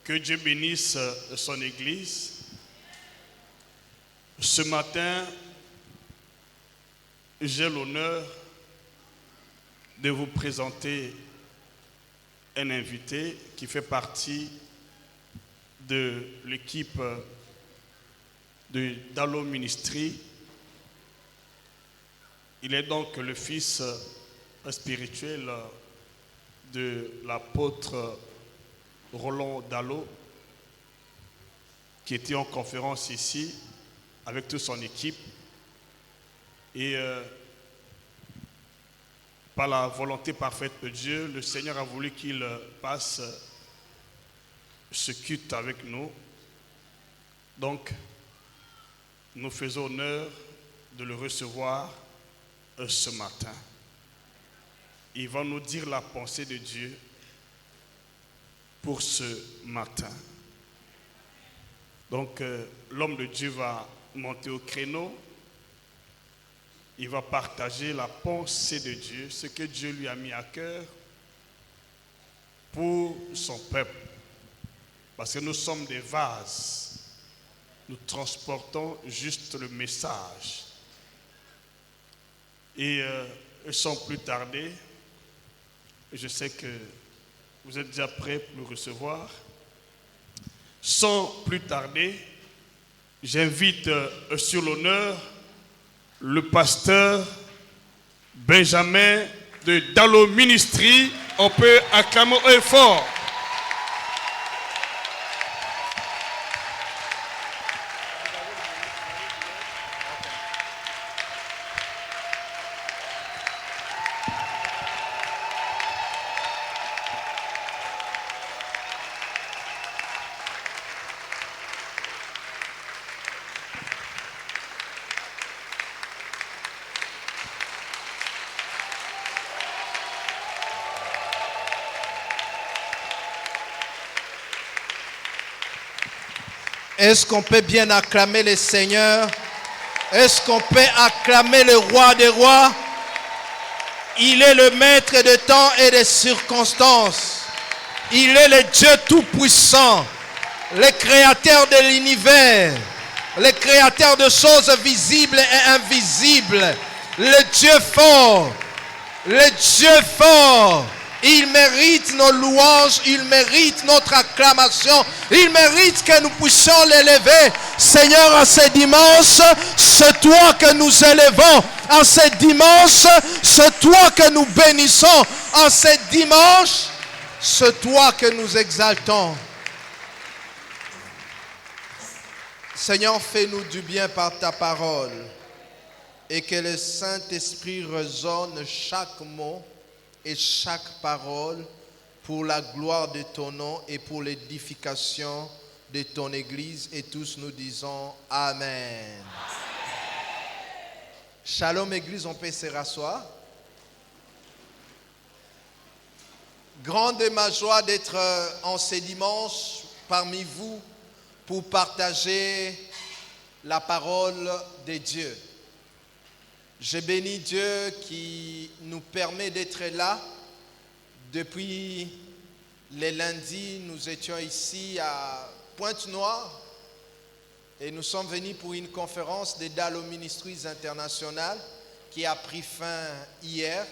Que Dieu bénisse son Église. Ce matin, j'ai l'honneur de vous présenter un invité qui fait partie de l'équipe de Dalo Ministry. Il est donc le fils spirituel de l'apôtre Roland Dalo, qui était en conférence ici avec toute son équipe. Et par la volonté parfaite de Dieu, le Seigneur a voulu qu'il passe ce culte avec nous. Donc, nous faisons honneur de le recevoir ce matin. Il va nous dire la pensée de Dieu pour ce matin. Donc, l'homme de Dieu va monter au créneau. Il va partager la pensée de Dieu, ce que Dieu lui a mis à cœur pour son peuple. Parce que nous sommes des vases. Nous transportons juste le message. Et sans plus tarder, je sais que vous êtes déjà prêts pour le recevoir. Sans plus tarder, j'invite sur l'honneur le pasteur Benjamin de Dalo Ministry. On peut acclamer haut et fort. Est-ce qu'on peut bien acclamer le Seigneur? Est-ce qu'on peut acclamer le roi des rois? Il est le maître de temps et des circonstances. Il est le Dieu tout-puissant, le créateur de l'univers, le créateur de choses visibles et invisibles, le Dieu fort, le Dieu fort. Il mérite nos louanges, il mérite notre acclamation, il mérite que nous puissions l'élever. Seigneur, à ce dimanche, c'est toi que nous élevons. À ce dimanche, c'est toi que nous bénissons. À ce dimanche, c'est toi que nous exaltons. Seigneur, fais-nous du bien par ta parole et que le Saint-Esprit résonne chaque mot et chaque parole pour la gloire de ton nom et pour l'édification de ton Église. Et tous nous disons Amen. Shalom Église, on peut se rasseoir. Grande est ma joie d'être en ce dimanche parmi vous pour partager la parole de Dieu. Je bénis Dieu qui nous permet d'être là. Depuis les lundis, nous étions ici à Pointe-Noire et nous sommes venus pour une conférence de Dalo Ministries International qui a pris fin hier.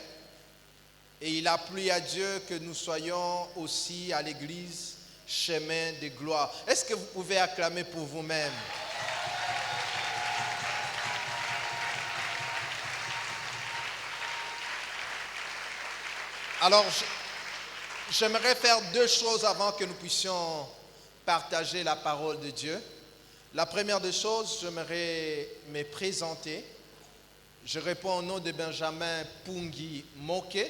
Et il a plu à Dieu que nous soyons aussi à l'église Chemin de Gloire. Est-ce que vous pouvez acclamer pour vous-même? Alors, j'aimerais faire deux choses avant que nous puissions partager la parole de Dieu. La première des choses, j'aimerais me présenter. Je réponds au nom de Benjamin Pungi Moke.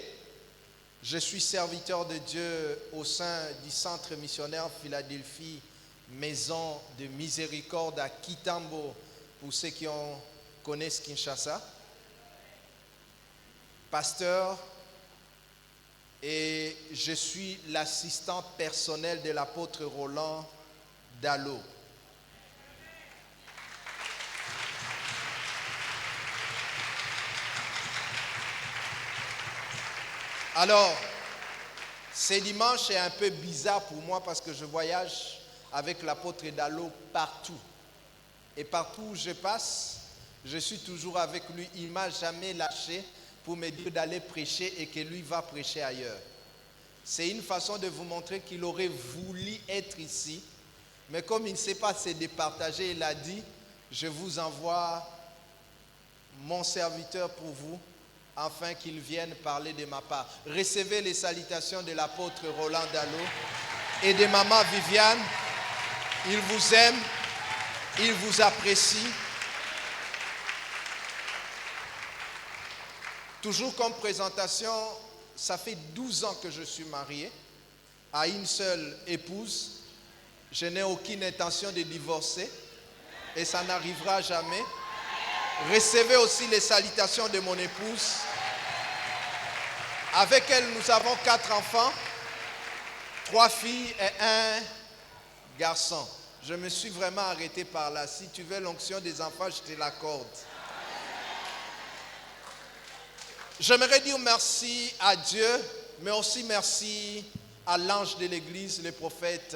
Je suis serviteur de Dieu au sein du Centre missionnaire Philadelphie, Maison de Miséricorde à Kitambo, pour ceux qui connaissent Kinshasa. Pasteur, et je suis l'assistant personnel de l'apôtre Roland Dalo. Alors, Ce dimanche est un peu bizarre pour moi parce que je voyage avec l'apôtre Dalo partout. Et partout où je passe, je suis toujours avec lui. Il ne m'a jamais lâché pour me dire d'aller prêcher et que lui va prêcher ailleurs. C'est une façon de vous montrer qu'il aurait voulu être ici. Mais comme il ne sait pas se départager, il a dit, je vous envoie mon serviteur pour vous, afin qu'il vienne parler de ma part. Recevez les salutations de l'apôtre Roland Dalo et de maman Viviane. Il vous aime, il vous apprécie. Toujours comme présentation, ça fait 12 ans que je suis marié à une seule épouse. Je n'ai aucune intention de divorcer et ça n'arrivera jamais. Recevez aussi les salutations de mon épouse. Avec elle, nous avons 4 enfants, 3 filles et 1 garçon. Je me suis vraiment arrêté par là. Si tu veux l'onction des enfants, je te l'accorde. J'aimerais dire merci à Dieu, mais aussi merci à l'ange de l'église, le prophète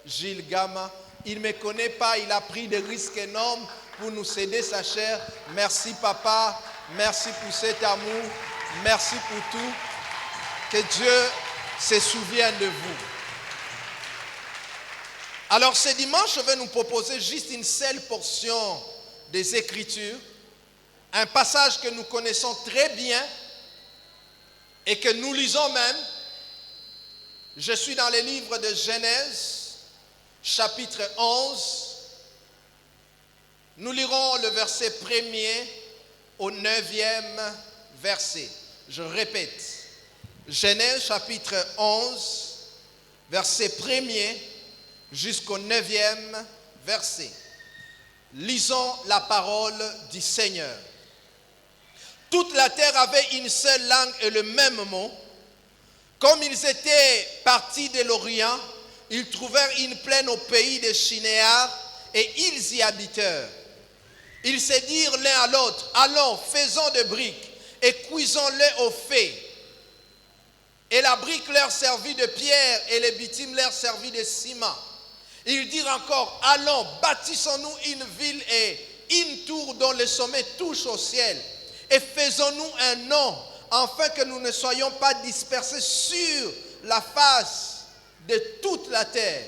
Gilles Gama. Il ne me connaît pas, il a pris des risques énormes pour nous céder sa chair. Merci papa, merci pour cet amour, merci pour tout. Que Dieu se souvienne de vous. Alors ce dimanche, je vais nous proposer juste une seule portion des Écritures, un passage que nous connaissons très bien et que nous lisons même. Je suis dans le livre de Genèse, chapitre 11. Nous lirons le verset 1er au 9e verset. Je répète, Genèse chapitre 11, verset 1er jusqu'au 9e verset. Lisons la parole du Seigneur. Toute la terre avait une seule langue et le même mot. Comme ils étaient partis de l'Orient, ils trouvèrent une plaine au pays de Shinéar et ils y habitèrent. Ils se dirent l'un à l'autre, allons, faisons des briques et cuisons-les au feu. Et la brique leur servit de pierre et le bitume leur servit de ciment. Ils dirent encore, allons, bâtissons-nous une ville et une tour dont le sommet touche au ciel. Et faisons-nous un nom, afin que nous ne soyons pas dispersés sur la face de toute la terre.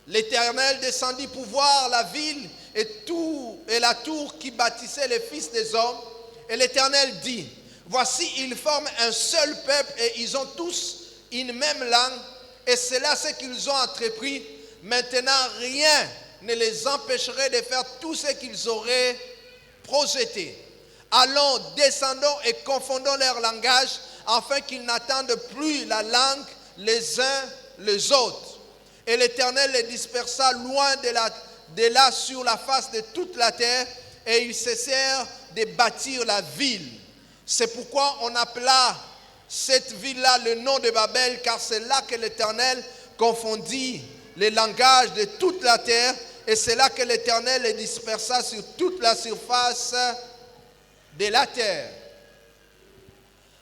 L'Éternel descendit pour voir la ville et la tour qui bâtissait les fils des hommes. Et l'Éternel dit, voici, ils forment un seul peuple et ils ont tous une même langue. Et c'est là ce qu'ils ont entrepris. Maintenant, rien ne les empêcherait de faire tout ce qu'ils auraient projeté. Allons, descendons et confondons leur langage, afin qu'ils n'entendent plus la langue les uns les autres. Et l'Éternel les dispersa loin de là sur la face de toute la terre, et ils cessèrent de bâtir la ville. C'est pourquoi on appela cette ville-là le nom de Babel, car c'est là que l'Éternel confondit les langages de toute la terre, et c'est là que l'Éternel les dispersa sur toute la surface de la terre.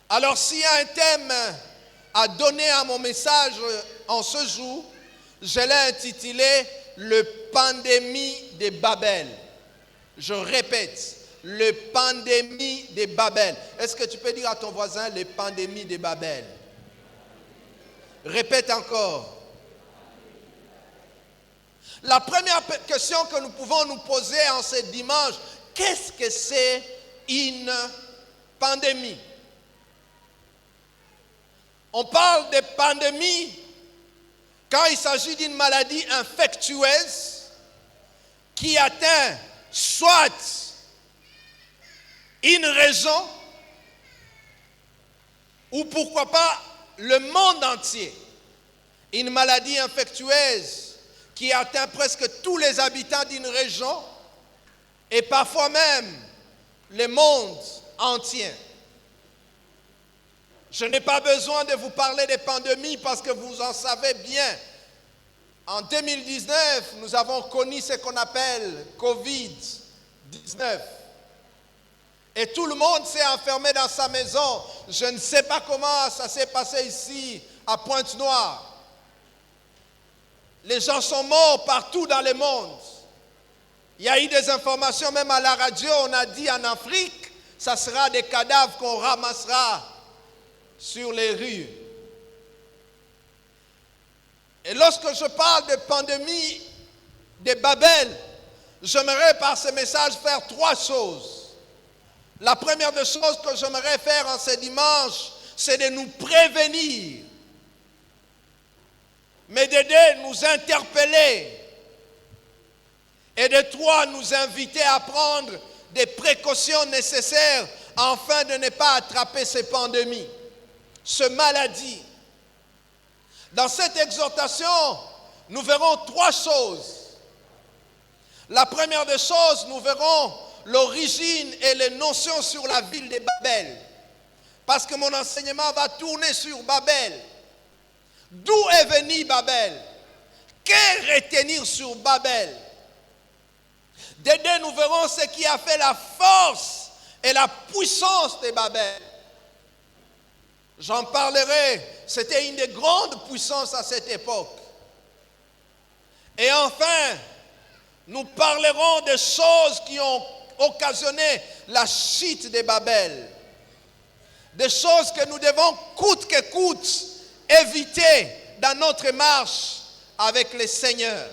Alors s'il y a un thème à donner à mon message en ce jour, je l'ai intitulé « Le pandémie de Babel ». Je répète, le pandémie de Babel. Est-ce que tu peux dire à ton voisin le pandémie de Babel? Répète encore. La première question que nous pouvons nous poser en ce dimanche, qu'est-ce que c'est une pandémie? On parle de pandémie quand il s'agit d'une maladie infectieuse qui atteint soit une région ou pourquoi pas le monde entier. Une maladie infectieuse qui atteint presque tous les habitants d'une région et parfois même le monde entier. Je n'ai pas besoin de vous parler des pandémies parce que vous en savez bien. En 2019, nous avons connu ce qu'on appelle Covid-19. Et tout le monde s'est enfermé dans sa maison. Je ne sais pas comment ça s'est passé ici à Pointe-Noire. Les gens sont morts partout dans le monde. Il y a eu des informations, même à la radio, on a dit en Afrique, ça sera des cadavres qu'on ramassera sur les rues. Et lorsque je parle de pandémie de Babel, j'aimerais par ce message faire 3 choses. La première des choses que j'aimerais faire en ce dimanche, c'est de nous prévenir, mais d'aider, nous interpeller, et de 3, nous inviter à prendre des précautions nécessaires afin de ne pas attraper ces pandémies, ces maladies. Dans cette exhortation, nous verrons 3 choses. La première des choses, nous verrons l'origine et les notions sur la ville de Babel. Parce que mon enseignement va tourner sur Babel. D'où est venu Babel? Que retenir sur Babel? De 2, nous verrons ce qui a fait la force et la puissance de Babel. J'en parlerai, c'était une des grandes puissances à cette époque. Et enfin, nous parlerons des choses qui ont occasionné la chute de Babel. Des choses que nous devons coûte que coûte éviter dans notre marche avec le Seigneur.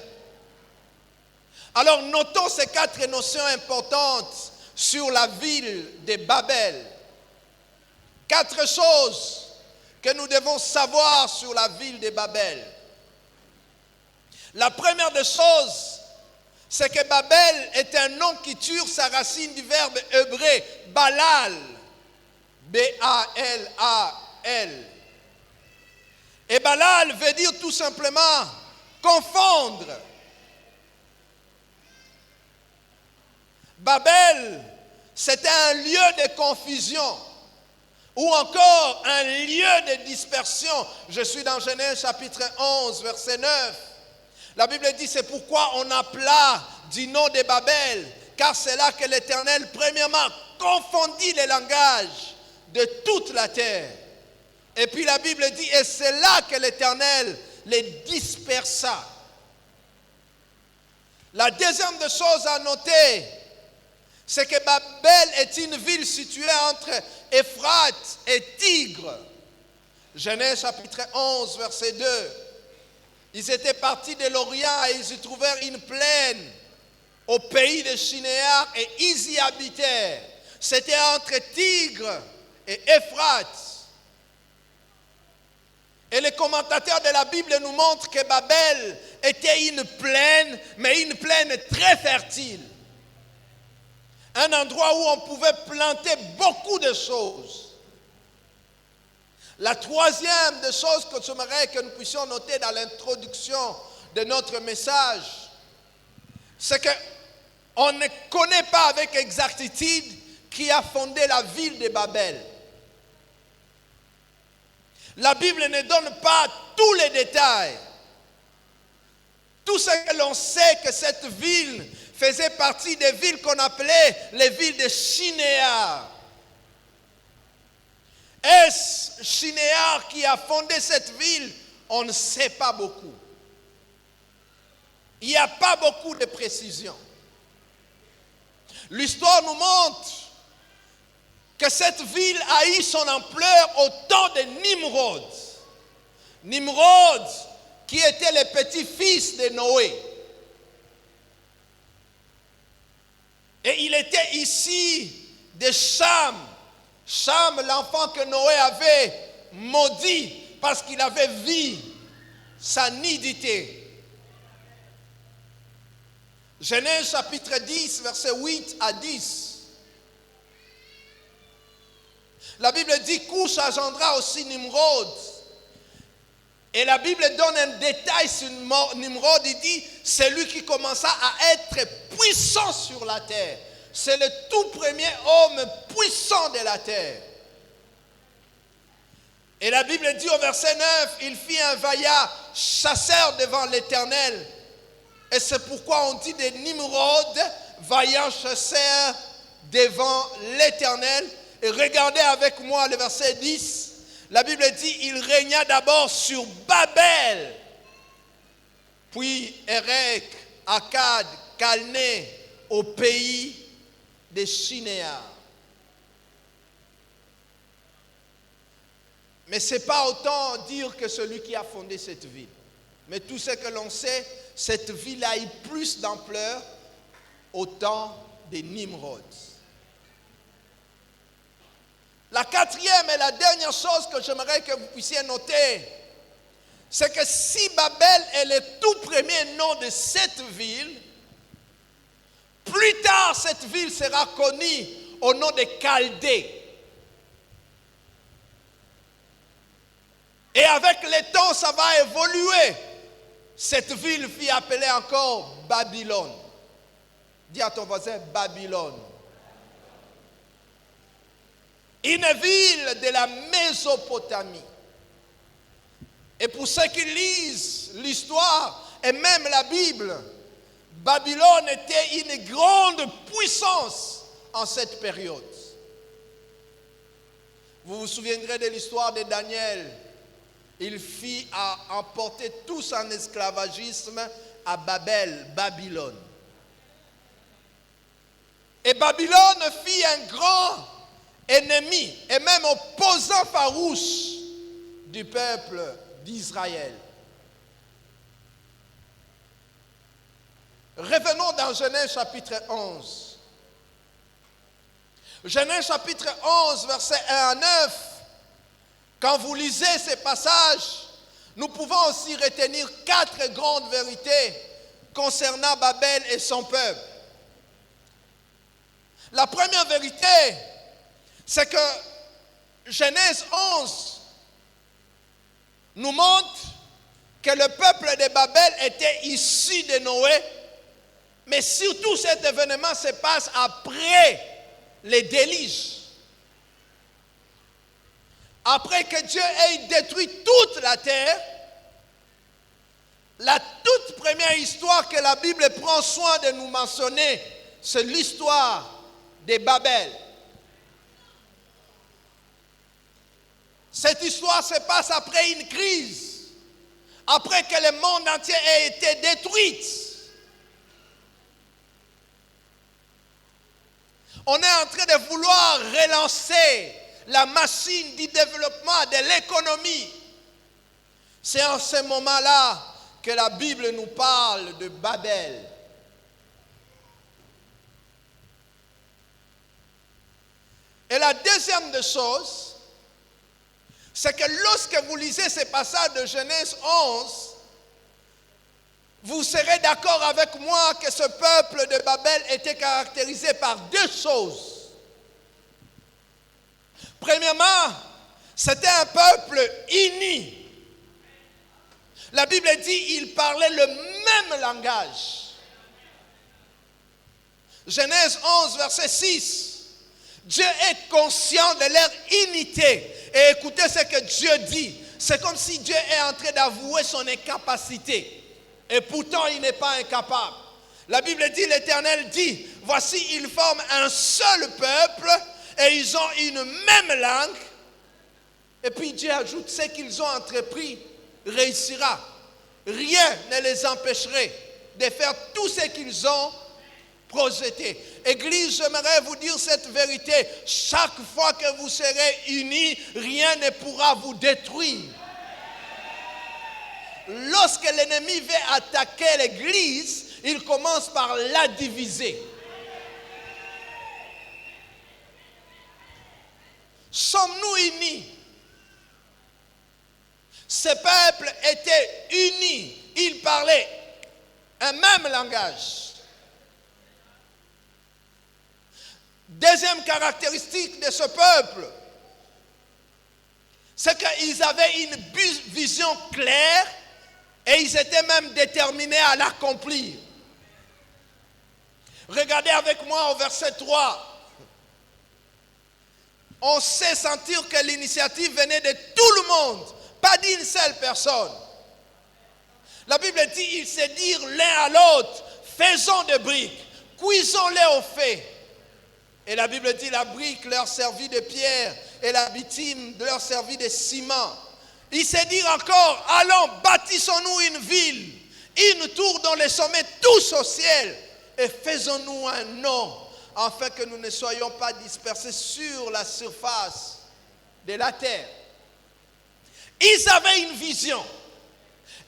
Alors notons ces 4 notions importantes sur la ville de Babel. 4 choses que nous devons savoir sur la ville de Babel. La première des choses, c'est que Babel est un nom qui tire sa racine du verbe hébreu Balal, B-A-L-A-L. Et Balal veut dire tout simplement confondre. Babel, c'était un lieu de confusion ou encore un lieu de dispersion. Je suis dans Genèse chapitre 11, verset 9. La Bible dit, c'est pourquoi on appela du nom de Babel, car c'est là que l'Éternel, premièrement, confondit les langages de toute la terre. Et puis la Bible dit, et c'est là que l'Éternel les dispersa. La deuxième des choses à noter, c'est que Babel est une ville située entre Euphrate et Tigre. Genèse chapitre 11, verset 2. Ils étaient partis de l'Orient et ils y trouvèrent une plaine au pays de Shinéar et ils y habitèrent. C'était entre Tigre et Euphrate. Et les commentateurs de la Bible nous montrent que Babel était une plaine, mais une plaine très fertile. Un endroit où on pouvait planter beaucoup de choses. La troisième des choses que j'aimerais que nous puissions noter dans l'introduction de notre message, c'est qu'on ne connaît pas avec exactitude qui a fondé la ville de Babel. La Bible ne donne pas tous les détails. Tout ce que l'on sait que cette ville faisait partie des villes qu'on appelait les villes de Shinéar. Est-ce Shinéar qui a fondé cette ville? On ne sait pas beaucoup. Il n'y a pas beaucoup de précisions. L'histoire nous montre que cette ville a eu son ampleur au temps de Nimrod. Nimrod, qui était le petit-fils de Noé. Et il était ici de Cham. Cham, l'enfant que Noé avait maudit parce qu'il avait vu sa nudité. Genèse chapitre 10, versets 8 à 10. La Bible dit qu'Ouch engendra aussi Nimrod. Et la Bible donne un détail sur Nimrod. Il dit, c'est lui qui commença à être puissant sur la terre. C'est le tout premier homme puissant de la terre. Et la Bible dit au verset 9, il fit un vaillant chasseur devant l'Éternel. Et c'est pourquoi on dit de Nimrod, vaillant chasseur devant l'Éternel. Et regardez avec moi le verset 10. La Bible dit il régna d'abord sur Babel, puis Érec, Akkad, Calné, au pays des Shinéars. Mais ce n'est pas autant dire que celui qui a fondé cette ville. Mais tout ce que l'on sait, cette ville a eu plus d'ampleur au temps des Nimrod. La quatrième et la dernière chose que j'aimerais que vous puissiez noter, c'est que si Babel est le tout premier nom de cette ville, plus tard cette ville sera connue au nom de Chaldée. Et avec le temps, ça va évoluer. Cette ville fut appelée encore Babylone. Dis à ton voisin, Babylone. Une ville de la Mésopotamie. Et pour ceux qui lisent l'histoire et même la Bible, Babylone était une grande puissance en cette période. Vous vous souviendrez de l'histoire de Daniel. Il fit à emporter tous en esclavagisme à Babylone. Et Babylone fit un grand ennemi et même opposant farouche du peuple d'Israël. Revenons dans Genèse chapitre 11. Genèse chapitre 11, versets 1 à 9. Quand vous lisez ces passages, nous pouvons aussi retenir 4 grandes vérités concernant Babel et son peuple. La première vérité, c'est que Genèse 11 nous montre que le peuple de Babel était issu de Noé, mais surtout cet événement se passe après les déluges. Après que Dieu ait détruit toute la terre, la toute première histoire que la Bible prend soin de nous mentionner, c'est l'histoire de Babel. Cette histoire se passe après une crise, après que le monde entier ait été détruit. On est en train de vouloir relancer la machine du développement de l'économie. C'est en ce moment-là que la Bible nous parle de Babel. Et la deuxième des choses, c'est que lorsque vous lisez ces passages de Genèse 11, vous serez d'accord avec moi que ce peuple de Babel était caractérisé par 2 choses. Premièrement, c'était un peuple uni. La Bible dit qu'il parlait le même langage. Genèse 11, verset 6. Dieu est conscient de leur unité. Et écoutez ce que Dieu dit. C'est comme si Dieu est en train d'avouer son incapacité. Et pourtant, il n'est pas incapable. La Bible dit, l'Éternel dit, voici, ils forment un seul peuple et ils ont une même langue. Et puis Dieu ajoute, ce qu'ils ont entrepris réussira. Rien ne les empêcherait de faire tout ce qu'ils ont projeté. Église, j'aimerais vous dire cette vérité. Chaque fois que vous serez unis, rien ne pourra vous détruire. Lorsque l'ennemi veut attaquer l'église, il commence par la diviser. Sommes-nous unis? Ce peuple était uni. Ils parlaient un même langage. Deuxième caractéristique de ce peuple, c'est qu'ils avaient une vision claire et ils étaient même déterminés à l'accomplir. Regardez avec moi au verset 3. On sait sentir que l'initiative venait de tout le monde, pas d'une seule personne. La Bible dit, ils se dirent l'un à l'autre, faisons des briques, cuisons-les au feu. Et la Bible dit, la brique leur servit de pierre et la bitume de leur servir de ciment. Il s'est dit encore, allons, bâtissons-nous une ville, une tour dont les sommets touchent au ciel, et faisons-nous un nom, afin que nous ne soyons pas dispersés sur la surface de la terre. Ils avaient une vision,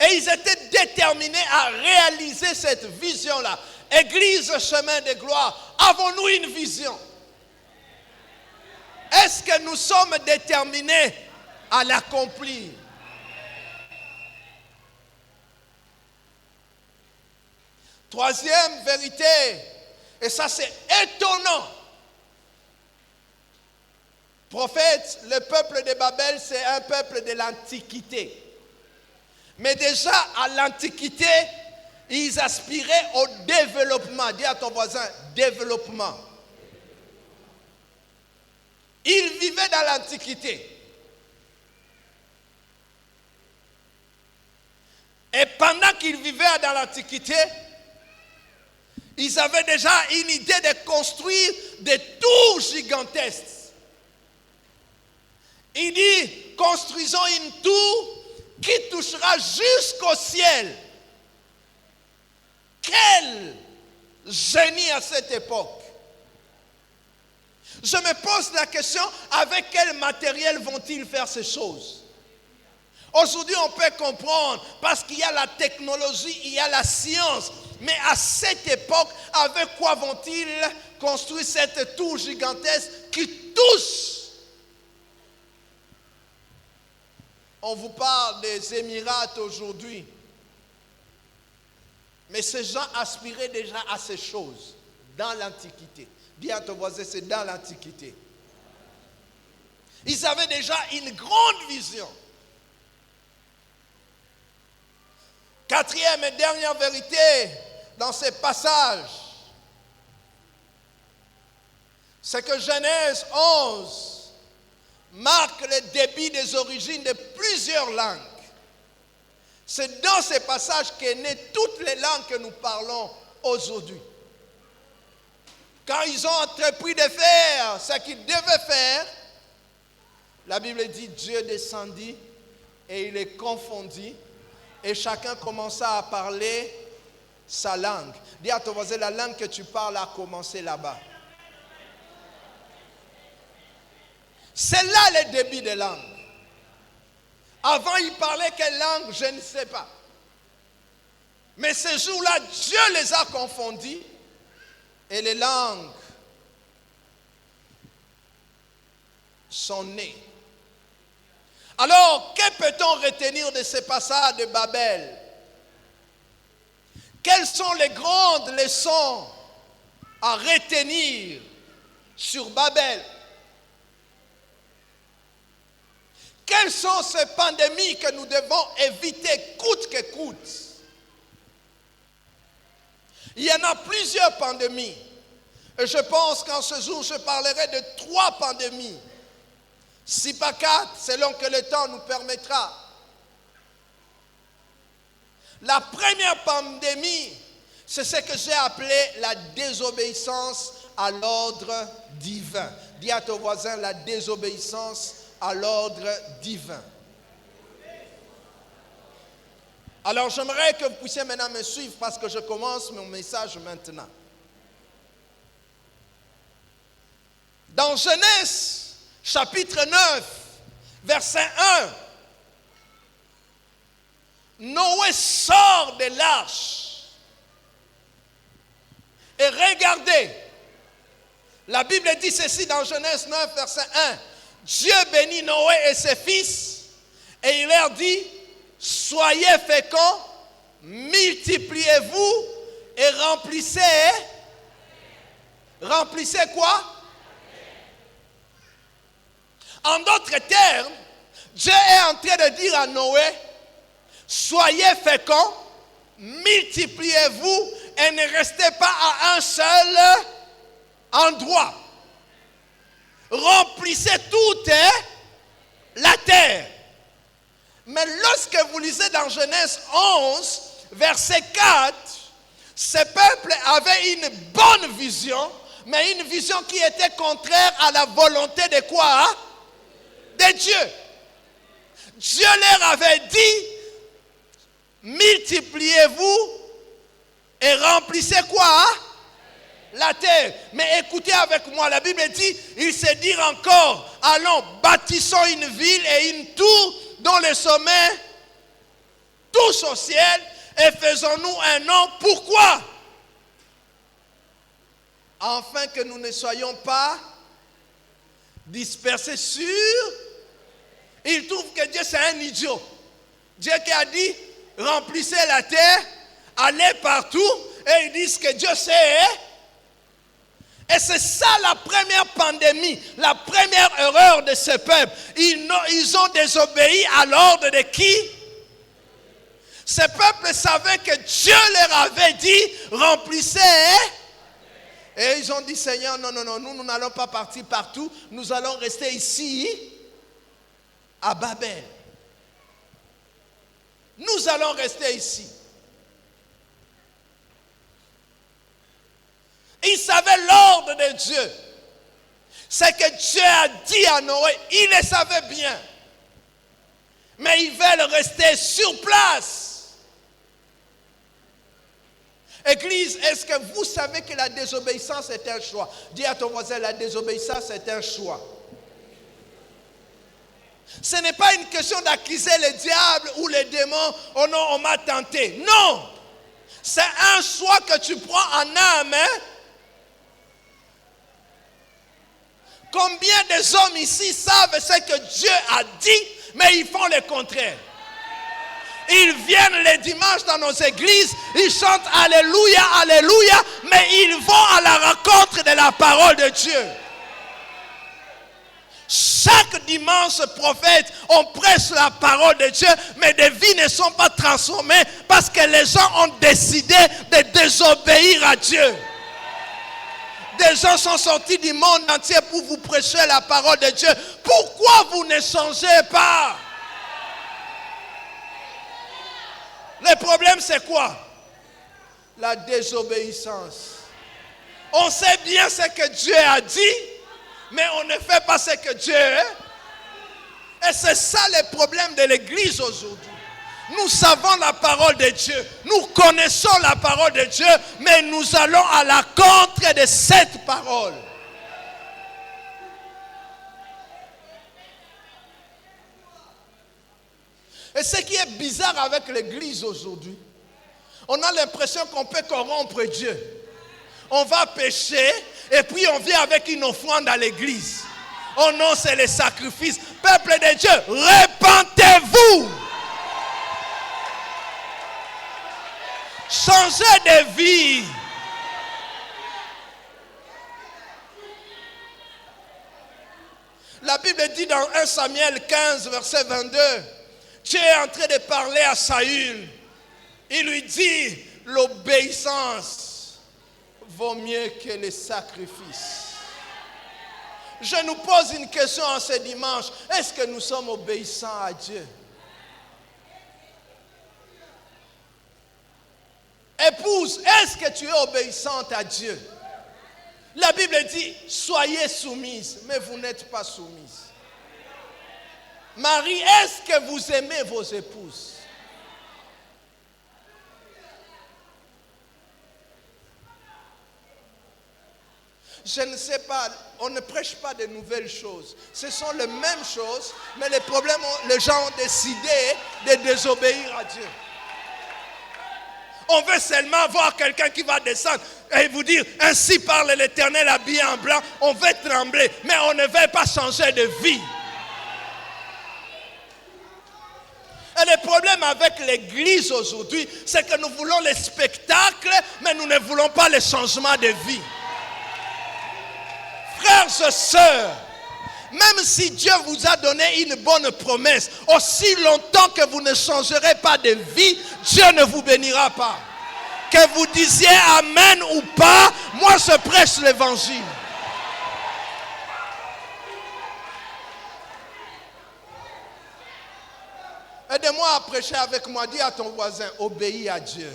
et ils étaient déterminés à réaliser cette vision-là. Église chemin de gloire, avons-nous une vision? Est-ce que nous sommes déterminés à l'accomplir? Troisième vérité, et ça c'est étonnant. Prophète, le peuple de Babel, c'est un peuple de l'Antiquité. Mais déjà à l'Antiquité, ils aspiraient au développement. Dis à ton voisin, développement. Ils vivaient dans l'Antiquité. Et pendant qu'ils vivaient dans l'Antiquité, ils avaient déjà une idée de construire des tours gigantesques. Il dit, construisons une tour qui touchera jusqu'au ciel. Quel génie à cette époque! Je me pose la question, avec quel matériel vont-ils faire ces choses? Aujourd'hui, on peut comprendre parce qu'il y a la technologie, il y a la science. Mais à cette époque, avec quoi vont-ils construire cette tour gigantesque qui touche? On vous parle des Émirats aujourd'hui. Mais ces gens aspiraient déjà à ces choses dans l'Antiquité. Dis à ton voisin, c'est dans l'Antiquité. Ils avaient déjà une grande vision. Quatrième et dernière vérité dans ces passages, c'est que Genèse 11 marque le début des origines de plusieurs langues. C'est dans ces passages qu'est née toutes les langues que nous parlons aujourd'hui. Quand ils ont entrepris de faire ce qu'ils devaient faire, la Bible dit Dieu descendit et il les confondit et chacun commença à parler sa langue. Dis à ton voisin, la langue que tu parles a commencé là-bas. C'est là le début des langues. Avant, ils parlaient quelle langue, je ne sais pas. Mais ce jour-là, Dieu les a confondus et les langues sont nées. Alors, que peut-on retenir de ce passage de Babel? Quelles sont les grandes leçons à retenir sur Babel? Quelles sont ces pandémies que nous devons éviter coûte que coûte? Il y en a plusieurs pandémies. Et je pense qu'en ce jour, je parlerai de 3 pandémies. Si pas 4, selon que le temps nous permettra. La première pandémie, c'est ce que j'ai appelé la désobéissance à l'ordre divin. Dis à ton voisin, la désobéissance à l'ordre divin. Alors j'aimerais que vous puissiez maintenant me suivre parce que je commence mon message maintenant. Dans Genèse chapitre 9, verset 1, Noé sort de l'arche. Et regardez, la Bible dit ceci dans Genèse 9, verset 1. Dieu bénit Noé et ses fils et il leur dit, soyez féconds, multipliez-vous et remplissez quoi? En d'autres termes, Dieu est en train de dire à Noé, soyez féconds, multipliez-vous et ne restez pas à un seul endroit. Remplissez toute la terre. Mais lorsque vous lisez dans Genèse 11, verset 4, ce peuple avait une bonne vision, mais une vision qui était contraire à la volonté de quoi? de Dieu. Dieu leur avait dit, multipliez-vous et remplissez quoi? La terre. Mais écoutez avec moi, la Bible dit, il se dit encore, allons, bâtissons une ville et une tour dont le sommet touche au ciel et faisons-nous un nom. Pourquoi? Afin que nous ne soyons pas dispersés sur. Il trouve que Dieu c'est un idiot. Dieu qui a dit, remplissez la terre, allez partout, et ils disent que Dieu sait. Et c'est ça la première pandémie, la première erreur de ce peuple. Ils ont désobéi à l'ordre de qui? Ce peuple savait que Dieu leur avait dit, remplissez. Et ils ont dit, Seigneur, non, nous n'allons pas partir partout, nous allons rester ici, à Babel. Nous allons rester ici. Ils savaient l'ordre de Dieu. C'est que Dieu a dit à Noé, ils le savaient bien. Mais ils veulent rester sur place. Église, est-ce que vous savez que la désobéissance est un choix? Dis à ton voisin, la désobéissance est un choix. Ce n'est pas une question d'accuser le diable ou les démons. Oh non, on m'a tenté. Non! C'est un choix que tu prends en âme. Combien des hommes ici savent ce que Dieu a dit, mais ils font le contraire? Ils viennent les dimanches dans nos églises, ils chantent Alléluia, Alléluia, mais ils vont à la rencontre de la parole de Dieu. Chaque dimanche, prophète, on prêche la parole de Dieu, mais des vies ne sont pas transformées parce que les gens ont décidé de désobéir à Dieu. Des gens sont sortis du monde entier pour vous prêcher la parole de Dieu. Pourquoi vous ne changez pas? Le problème c'est quoi? La désobéissance. On sait bien ce que Dieu a dit, mais on ne fait pas ce que Dieu est. Et c'est ça le problème de l'église aujourd'hui. Nous savons la parole de Dieu, nous connaissons la parole de Dieu, mais nous allons à la contre de cette parole. Et ce qui est bizarre avec l'église aujourd'hui, on a l'impression qu'on peut corrompre Dieu. On va pécher et puis on vient avec une offrande à l'église. Oh non, c'est le sacrifice. Peuple de Dieu, repentez-vous. Changez de vie. La Bible dit dans 1 Samuel 15, verset 22, Dieu est en train de parler à Saül. Il lui dit, l'obéissance vaut mieux que les sacrifices. Je nous pose une question en ce dimanche. Est-ce que nous sommes obéissants à Dieu? Épouse, est-ce que tu es obéissante à Dieu? La Bible dit, soyez soumise, mais vous n'êtes pas soumise. Marie, est-ce que vous aimez vos épouses? Je ne sais pas, on ne prêche pas de nouvelles choses. Ce sont les mêmes choses, mais les problèmes, les gens ont décidé de désobéir à Dieu. On veut seulement voir quelqu'un qui va descendre et vous dire, ainsi parle l'Éternel habillé en blanc, on veut trembler, mais on ne veut pas changer de vie. Et le problème avec l'église aujourd'hui, c'est que nous voulons les spectacles, mais nous ne voulons pas les changements de vie. Frères et sœurs, même si Dieu vous a donné une bonne promesse, aussi longtemps que vous ne changerez pas de vie, Dieu ne vous bénira pas. Que vous disiez amen ou pas, moi je prêche l'évangile. Aide-moi à prêcher avec moi. Dis à ton voisin, obéis à Dieu.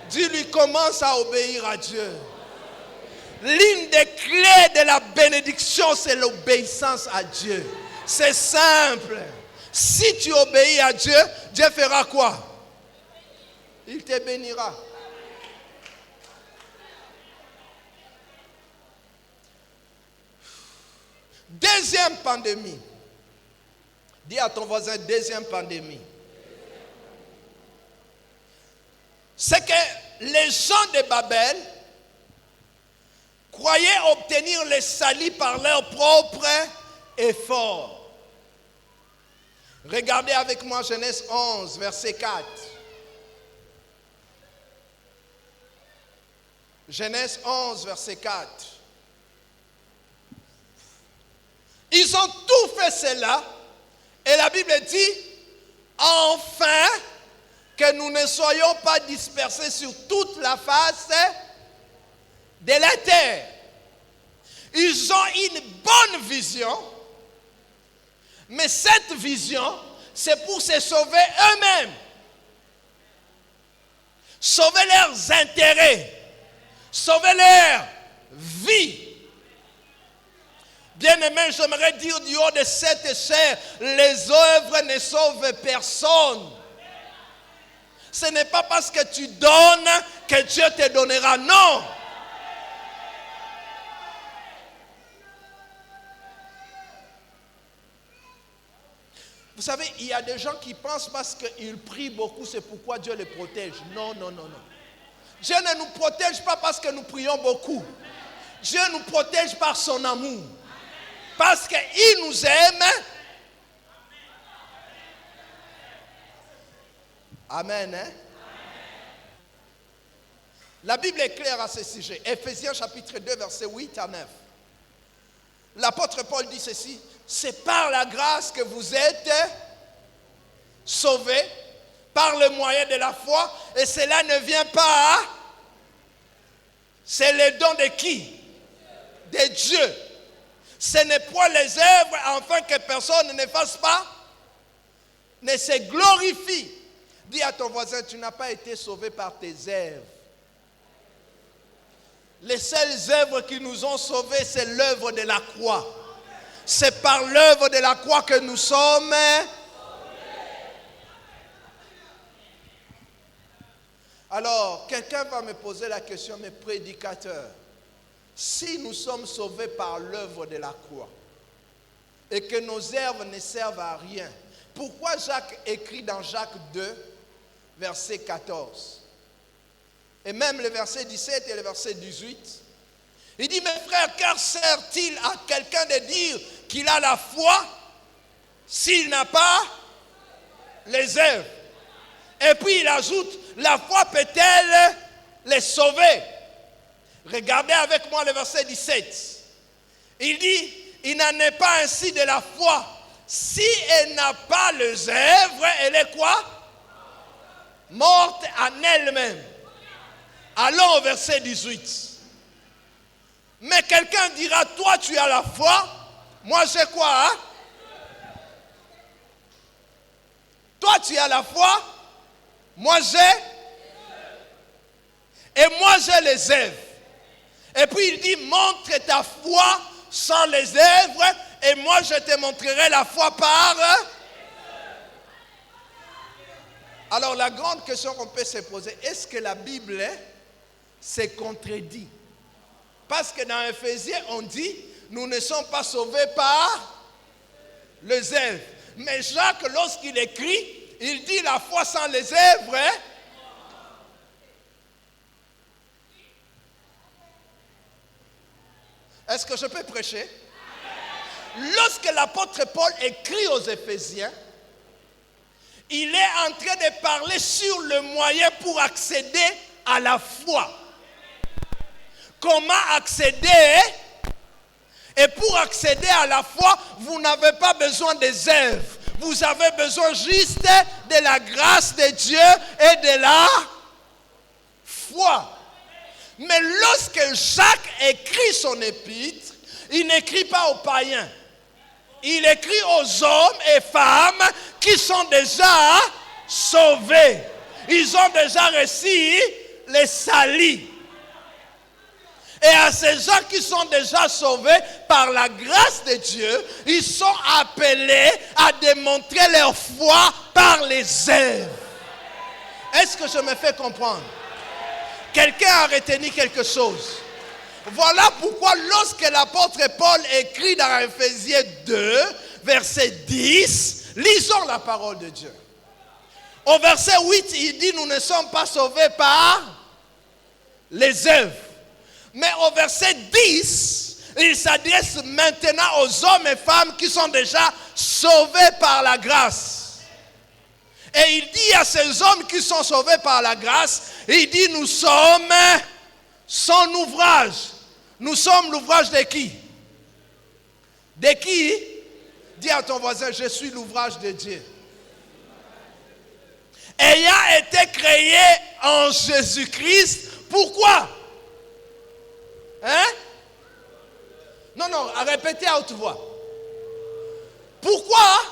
Dis-lui, commence à obéir à Dieu. L'une des clés de la bénédiction, c'est l'obéissance à Dieu. C'est simple. Si tu obéis à Dieu, Dieu fera quoi? Il te bénira. Deuxième pandémie. Dis à ton voisin, deuxième pandémie. C'est que les gens de Babel croyaient obtenir le salut par leur propre effort. Regardez avec moi Genèse 11, verset 4. Genèse 11, verset 4. Ils ont tout fait cela. Et la Bible dit, enfin, que nous ne soyons pas dispersés sur toute la face de la terre. Ils ont une bonne vision, mais cette vision, c'est pour se sauver eux-mêmes. Sauver leurs intérêts, sauver leur vie. Bien-aimé, j'aimerais dire du haut de cette chair, les œuvres ne sauvent personne. Ce n'est pas parce que tu donnes que Dieu te donnera, non. Vous savez, il y a des gens qui pensent parce qu'ils prient beaucoup, c'est pourquoi Dieu les protège. Non, non, non, non. Dieu ne nous protège pas parce que nous prions beaucoup. Dieu nous protège par son amour. Parce qu'il nous aime. Amen. Hein? La Bible est claire à ce sujet. Éphésiens chapitre 2, versets 8 à 9. L'apôtre Paul dit ceci. C'est par la grâce que vous êtes sauvés, par le moyen de la foi. Et cela ne vient pas. C'est le don de qui? De Dieu. Ce n'est point les œuvres afin que personne ne fasse pas, ne se glorifie. Dis à ton voisin, tu n'as pas été sauvé par tes œuvres. Les seules œuvres qui nous ont sauvés, c'est l'œuvre de la croix. C'est par l'œuvre de la croix que nous sommes. Alors, quelqu'un va me poser la question, mais prédicateur, si nous sommes sauvés par l'œuvre de la croix et que nos œuvres ne servent à rien, pourquoi Jacques écrit dans Jacques 2, verset 14 et même le verset 17 et le verset 18, il dit, mes frères, car sert-il à quelqu'un de dire qu'il a la foi s'il n'a pas les œuvres? Et puis il ajoute, la foi peut-elle les sauver? Regardez avec moi le verset 17. Il dit, il n'en est pas ainsi de la foi. Si elle n'a pas les œuvres, elle est quoi? Morte en elle-même. Allons au verset 18. Mais quelqu'un dira, toi tu as la foi, moi j'ai quoi? Hein? Toi tu as la foi, moi j'ai. Et moi j'ai les œuvres. Et puis il dit, montre ta foi sans les œuvres, et moi je te montrerai la foi par. Alors la grande question qu'on peut se poser, est-ce que la Bible se contredit? Parce que dans Éphésiens, on dit, nous ne sommes pas sauvés par les œuvres. Mais Jacques, lorsqu'il écrit, il dit la foi sans les œuvres. Est-ce que je peux prêcher? Lorsque l'apôtre Paul écrit aux Éphésiens, il est en train de parler sur le moyen pour accéder à la foi. Comment accéder? Et pour accéder à la foi, vous n'avez pas besoin des œuvres. Vous avez besoin juste de la grâce de Dieu et de la foi. Mais lorsque Jacques écrit son épître, il n'écrit pas aux païens. Il écrit aux hommes et femmes qui sont déjà sauvés. Ils ont déjà reçu les saluts. Et à ces gens qui sont déjà sauvés par la grâce de Dieu, ils sont appelés à démontrer leur foi par les œuvres. Est-ce que je me fais comprendre? Quelqu'un a retenu quelque chose. Voilà pourquoi lorsque l'apôtre Paul écrit dans Éphésiens 2, verset 10, lisons la parole de Dieu. Au verset 8, il dit, nous ne sommes pas sauvés par les œuvres. Mais au verset 10, il s'adresse maintenant aux hommes et femmes qui sont déjà sauvés par la grâce. Et il dit à ces hommes qui sont sauvés par la grâce, il dit, nous sommes son ouvrage. Nous sommes l'ouvrage de qui? De qui? Dis à ton voisin, je suis l'ouvrage de Dieu. Ayant été créé en Jésus-Christ, pourquoi? Hein? Non, répétez à haute voix. Pourquoi?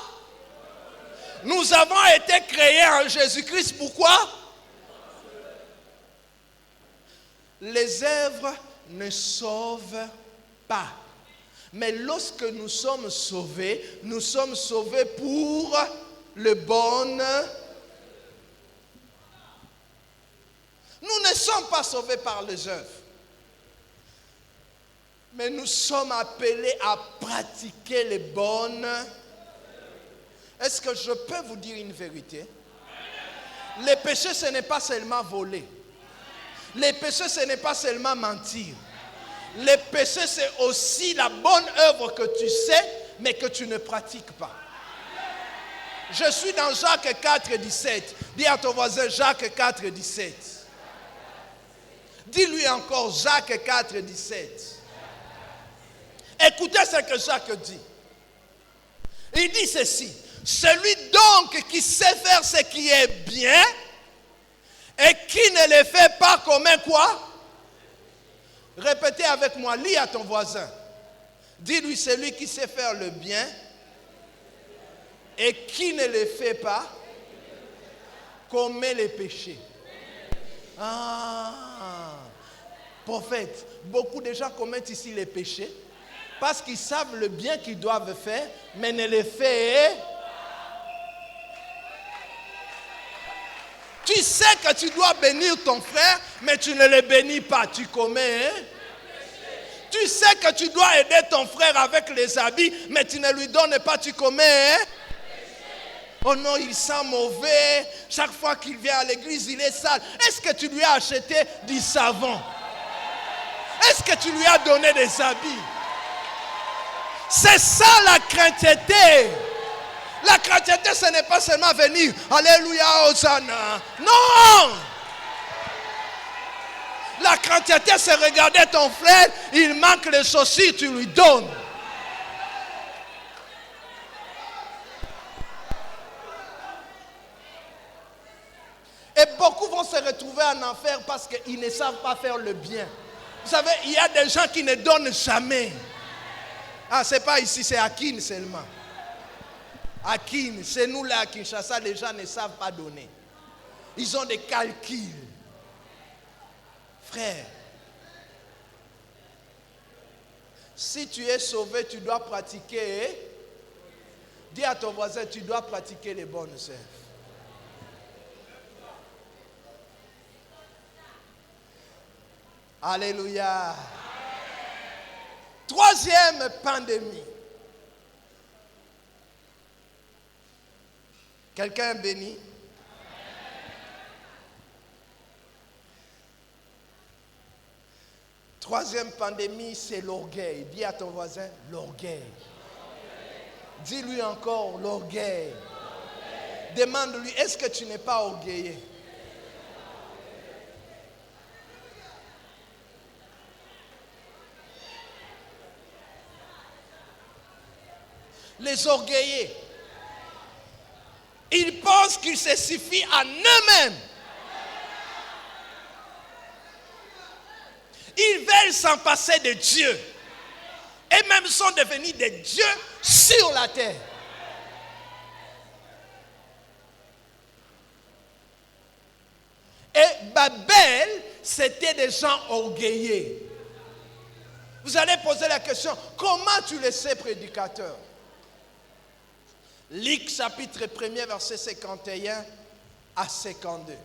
Nous avons été créés en Jésus-Christ, pourquoi? Les œuvres ne sauvent pas. Mais lorsque nous sommes sauvés pour le bon. Nous ne sommes pas sauvés par les œuvres. Mais nous sommes appelés à pratiquer les bonnes. Est-ce que je peux vous dire une vérité? Le péché, ce n'est pas seulement voler. Le péché, ce n'est pas seulement mentir. Le péché, c'est aussi la bonne œuvre que tu sais, mais que tu ne pratiques pas. Je suis dans Jacques 4, 17. Dis à ton voisin, Jacques 4, 17. Dis-lui encore, Jacques 4, 17. Écoutez ce que Jacques dit. Il dit ceci. Celui donc qui sait faire ce qui est bien et qui ne le fait pas comme un quoi? Répétez avec moi, lis à ton voisin. Dis-lui, celui qui sait faire le bien et qui ne le fait pas commet les péchés. Prophète, beaucoup de gens commettent ici les péchés parce qu'ils savent le bien qu'ils doivent faire, mais ne le font. Tu sais que tu dois bénir ton frère, mais tu ne le bénis pas, tu commets. Tu sais que tu dois aider ton frère avec les habits, mais tu ne lui donnes pas, tu commets. Oh non, il sent mauvais. Chaque fois qu'il vient à l'église, il est sale. Est-ce que tu lui as acheté du savon? Est-ce que tu lui as donné des habits? C'est ça la chrétienté. La chrétienté, ce n'est pas seulement venir. Alléluia, Hosanna. Non! La chrétienté, c'est regarder ton frère, il manque les chaussures, tu lui donnes. Et beaucoup vont se retrouver en enfer parce qu'ils ne savent pas faire le bien. Vous savez, il y a des gens qui ne donnent jamais. C'est pas ici, c'est à Kin seulement. À Kin, c'est nous là à Kinshasa, les gens ne savent pas donner. Ils ont des calculs. Frère, si tu es sauvé, tu dois pratiquer. Dis à ton voisin, tu dois pratiquer les bonnes œuvres. Alléluia. Troisième pandémie. Quelqu'un béni? Troisième pandémie, c'est l'orgueil. Dis à ton voisin, l'orgueil. Dis-lui encore, l'orgueil. Demande-lui, est-ce que tu n'es pas orgueilleux? Les orgueilleux, ils pensent qu'il se suffit à eux-mêmes. Ils veulent s'en passer de Dieu. Et même sont devenus des dieux sur la terre. Et Babel, c'était des gens orgueilleux. Vous allez poser la question, comment tu le sais, prédicateur? Luc chapitre 1er, verset 51 à 52.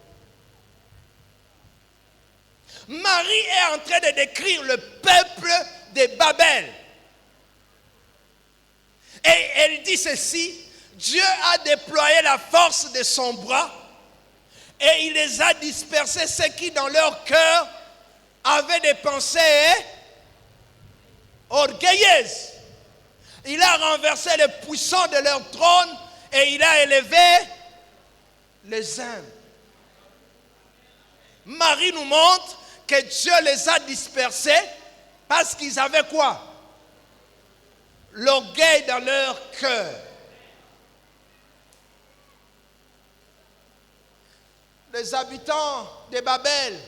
Marie est en train de décrire le peuple de Babel. Et elle dit ceci, Dieu a déployé la force de son bras et il les a dispersés, ceux qui dans leur cœur avaient des pensées orgueilleuses. Il a renversé les puissants de leur trône et il a élevé les humbles. Marie nous montre que Dieu les a dispersés parce qu'ils avaient quoi? L'orgueil dans leur cœur. Les habitants de Babel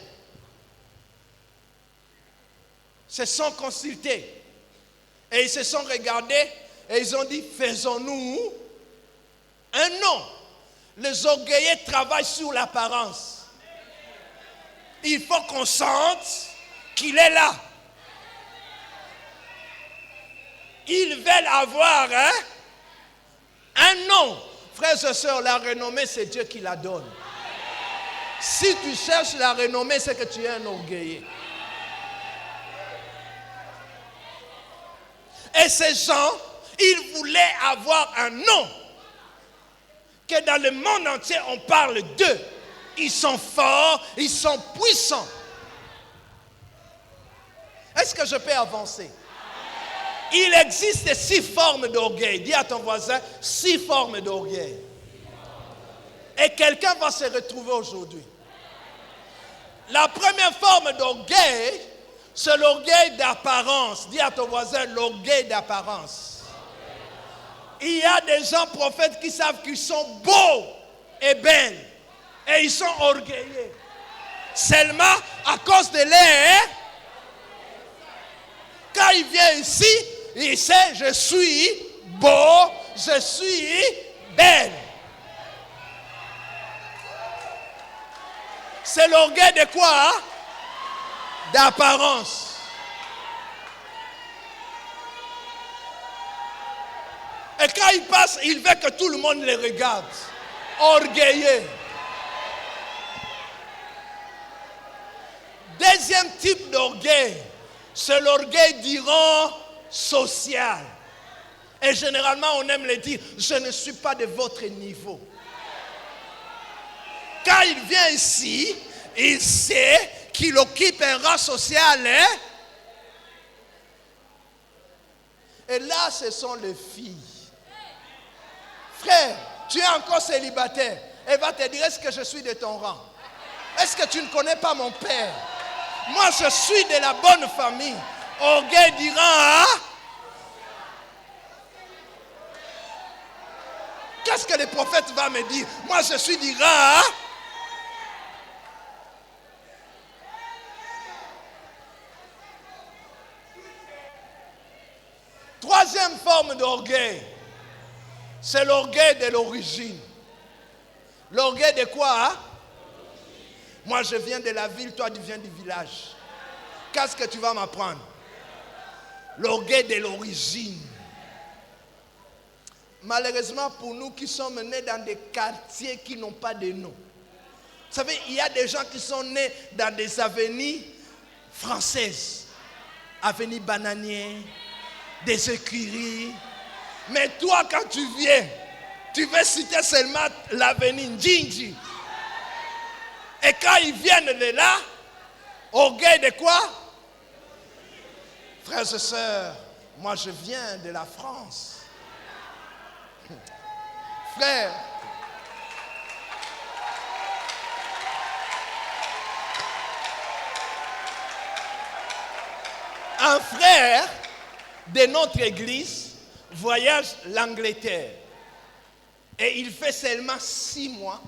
se sont consultés et ils se sont regardés et ils ont dit, faisons-nous un nom. Les orgueilleux travaillent sur l'apparence. Il faut qu'on sente qu'il est là. Ils veulent avoir un nom. Frères et sœurs, la renommée, c'est Dieu qui la donne. Si tu cherches la renommée, c'est que tu es un orgueilleux. Et ces gens, ils voulaient avoir un nom. Que dans le monde entier, on parle d'eux. Ils sont forts, ils sont puissants. Est-ce que je peux avancer? Il existe 6 formes d'orgueil. Dis à ton voisin, 6 formes d'orgueil. Et quelqu'un va se retrouver aujourd'hui. La première forme d'orgueil, c'est l'orgueil d'apparence. Dis à ton voisin, l'orgueil d'apparence. Il y a des gens prophètes qui savent qu'ils sont beaux et belles. Et ils sont orgueilleux. Seulement à cause de l'air, quand il vient ici, il sait, je suis beau, je suis belle. C'est l'orgueil de quoi? D'apparence. Et quand il passe, il veut que tout le monde le regarde. Orgueilleux. Deuxième type d'orgueil, c'est l'orgueil du rang social. Et généralement, on aime le dire, je ne suis pas de votre niveau. Quand il vient ici, il sait qu'il occupe un rang social. Et là, ce sont les filles. Frère, tu es encore célibataire. Elle va te dire, est-ce que je suis de ton rang? Est-ce que tu ne connais pas mon père? Moi, je suis de la bonne famille. Orgueil du rang. Qu'est-ce que le prophète va me dire? Moi, je suis du rang. Troisième forme d'orgueil, c'est l'orgueil de l'origine. L'orgueil de quoi? Moi, je viens de la ville, toi, tu viens du village. Qu'est-ce que tu vas m'apprendre? L'orgueil de l'origine. Malheureusement, pour nous qui sommes nés dans des quartiers qui n'ont pas de nom. Vous savez, il y a des gens qui sont nés dans des avenues françaises. Avenue Bananier, des écuries. Mais toi, quand tu viens, tu veux citer seulement l'avenue Njinji. Et quand ils viennent de là, orgueil de quoi? Frères et sœurs, moi je viens de la France. Frère, un frère de notre église voyage l'Angleterre. Et il fait seulement 6 mois.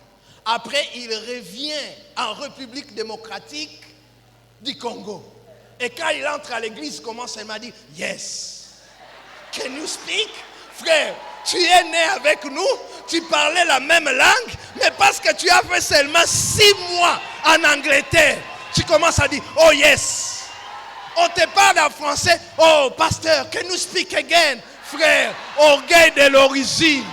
Après, il revient en République démocratique du Congo. Et quand il entre à l'église, il commence à me dire, yes, can you speak? Frère, tu es né avec nous, tu parlais la même langue, mais parce que tu as fait seulement 6 mois en Angleterre, tu commences à dire, oh yes, On te parle en français. Oh, pasteur, can you speak again? Frère, orgueil de l'origine.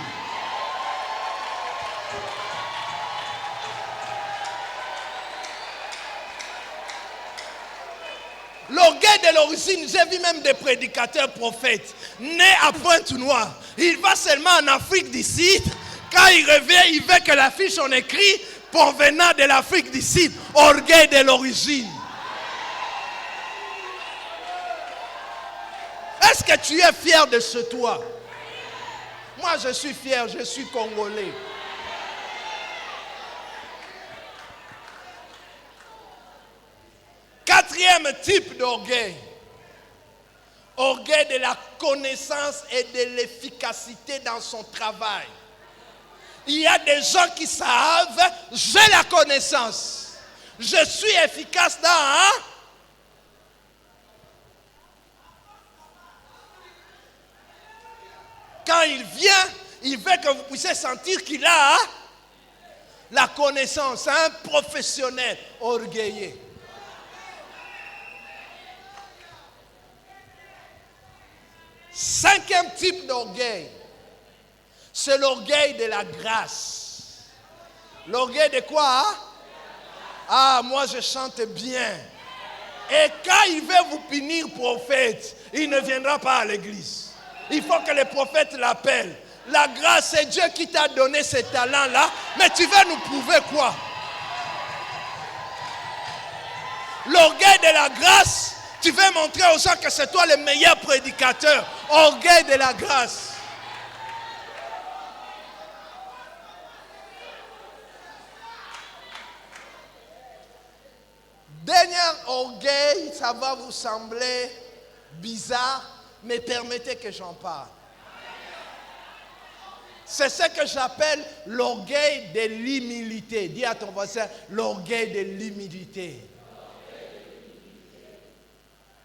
L'orgueil de l'origine, j'ai vu même des prédicateurs prophètes nés à Pointe-Noire. Il va seulement en Afrique du Sud. Quand il revient, il veut que l'affiche en écrit provenant de l'Afrique du Sud. Orgueil de l'origine. Est-ce que tu es fier de ce toi? Moi, je suis fier, je suis congolais. Quatrième type d'orgueil. Orgueil de la connaissance et de l'efficacité dans son travail. Il y a des gens qui savent, j'ai la connaissance. Je suis efficace dans... Quand il vient, il veut que vous puissiez sentir qu'il a la connaissance. Un professionnel orgueilleux. Cinquième type d'orgueil, c'est l'orgueil de la grâce. L'orgueil de quoi? Ah, moi je chante bien. Et quand il veut vous punir prophète, il ne viendra pas à l'église. Il faut que le prophète l'appelle. La grâce, c'est Dieu qui t'a donné ces talents-là, mais tu veux nous prouver quoi? L'orgueil de la grâce, tu veux montrer aux gens que c'est toi le meilleur prédicateur. Orgueil de la grâce. Dernier orgueil, ça va vous sembler bizarre, mais permettez que j'en parle. C'est ce que j'appelle l'orgueil de l'humilité. Dis à ton voisin, l'orgueil de l'humilité.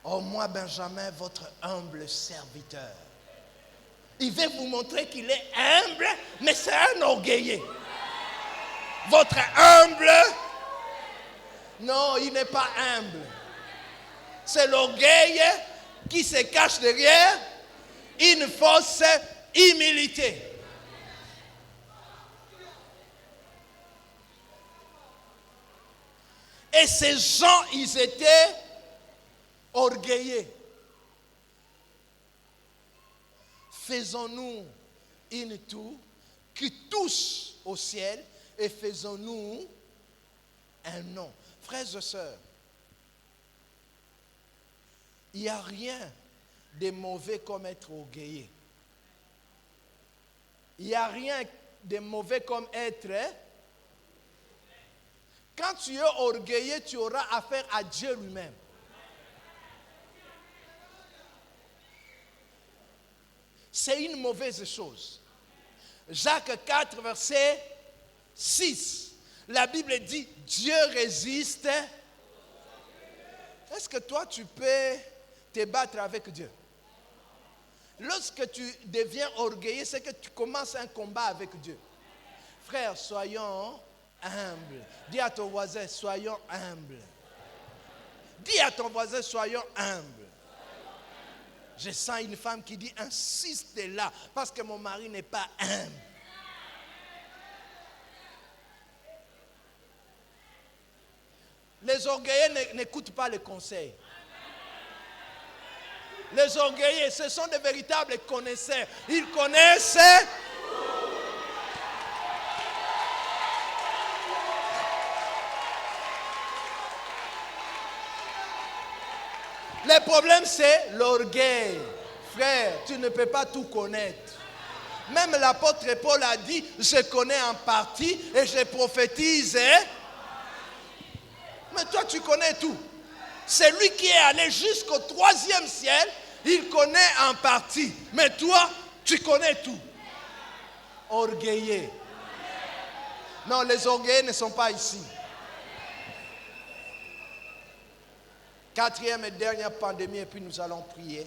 Oh, moi, Benjamin, votre humble serviteur. Il veut vous montrer qu'il est humble, mais c'est un orgueilleux. Votre humble, non, il n'est pas humble. C'est l'orgueil qui se cache derrière une fausse humilité. Et ces gens, ils étaient orgueilleux. Faisons-nous une tour qui touche au ciel et faisons-nous un nom. Frères et sœurs, il n'y a rien de mauvais comme être orgueilleux. Il n'y a rien de mauvais comme être... Quand tu es orgueilleux, tu auras affaire à Dieu lui-même. C'est une mauvaise chose. Jacques 4, verset 6. La Bible dit, Dieu résiste. Est-ce que toi, tu peux te battre avec Dieu? Lorsque tu deviens orgueilleux, c'est que tu commences un combat avec Dieu. Frères, soyons humbles. Dis à ton voisin, soyons humbles. Dis à ton voisin, soyons humbles. Je sens une femme qui dit, insiste là, parce que mon mari n'est pas humble. Les orgueilleux n'écoutent pas les conseils. Les orgueilleux, ce sont de véritables connaisseurs. Ils connaissent. Le problème, c'est l'orgueil. Frère, tu ne peux pas tout connaître. Même l'apôtre Paul a dit, je connais en partie et je prophétise. Mais toi, tu connais tout. C'est lui qui est allé jusqu'au 3e ciel, il connaît en partie. Mais toi, tu connais tout. Orgueilleux. Non, les orgueilleux ne sont pas ici. Quatrième et dernière pandémie, et puis nous allons prier.